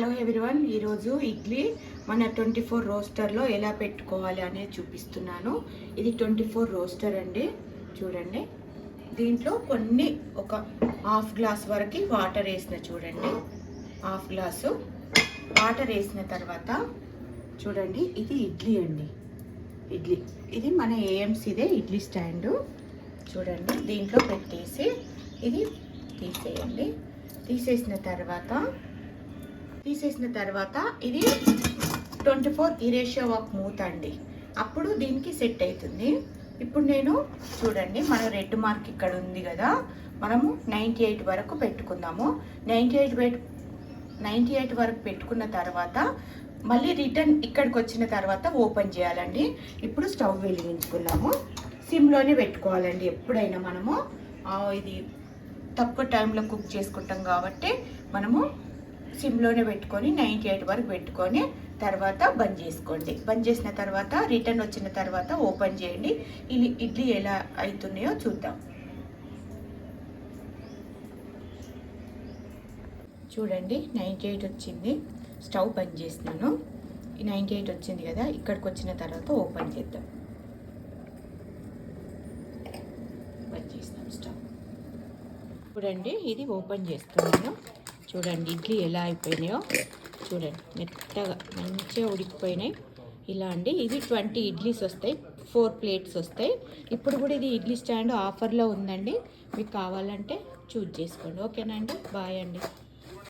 Hello everyone, ఈరోజు ఇడ్లీ మన 24 రోస్టర్లో ఎలా పెట్టుకోవాలి అనేది చూపిస్తున్నాను. ఇది 24 రోస్టర్ అండి. చూడండి, దీంట్లో కొన్ని ఒక హాఫ్ గ్లాస్ వరకు వాటర్ వేసిన, చూడండి హాఫ్ గ్లాసు వాటర్ వేసిన తర్వాత చూడండి, ఇది ఇడ్లీ అండి. ఇడ్లీ ఇది మన ఏఎంసీదే ఇడ్లీ స్టాండు. చూడండి, దీంట్లో పెట్టేసి ఇది తీసేయండి. తీసేసిన తర్వాత ఇది 24 ఈ రేషియో ఆఫ్ మూత అండి. అప్పుడు దీనికి సెట్ అవుతుంది. ఇప్పుడు నేను చూడండి, మన రెడ్ మార్క్ ఇక్కడ ఉంది కదా, మనము 98 వరకు పెట్టుకుందాము. 98 వరకు పెట్టుకున్న తర్వాత మళ్ళీ రిటర్న్ ఇక్కడికి వచ్చిన తర్వాత ఓపెన్ చేయాలండి. ఇప్పుడు స్టవ్ వెలిగించుకున్నాము. సిమ్లోనే పెట్టుకోవాలండి ఎప్పుడైనా. మనము ఇది తక్కువ టైంలో కుక్ చేసుకుంటాం కాబట్టి మనము సిమ్లోనే పెట్టుకొని 98 వరకు పెట్టుకొని తర్వాత బంద్ చేసుకోండి. బంద్ చేసిన తర్వాత రిటర్న్ వచ్చిన తర్వాత ఓపెన్ చేయండి. ఇడ్లీ ఎలా అవుతున్నాయో చూద్దాం. చూడండి, 98 వచ్చింది. స్టవ్ బంద్ చేస్తున్నాను. ఈ 98 వచ్చింది కదా, ఇక్కడికి వచ్చిన తర్వాత ఓపెన్ చేద్దాం. బంద్ చేస్తాం స్టవ్. చూడండి, ఇది ఓపెన్ చేస్తున్నాను. చూడండి, ఇడ్లీ ఎలా అయిపోయినాయో చూడండి, మెత్తగా మంచిగా ఉడికిపోయినాయి. ఇలా అండి, ఇది 20 ఇడ్లీస్ వస్తాయి, 4 ప్లేట్స్ వస్తాయి. ఇప్పుడు కూడా ఇది ఇడ్లీ స్టాండ్ ఆఫర్లో ఉందండి. మీకు కావాలంటే చూజ్ చేసుకోండి. ఓకేనా అండి, బాయ్ అండి.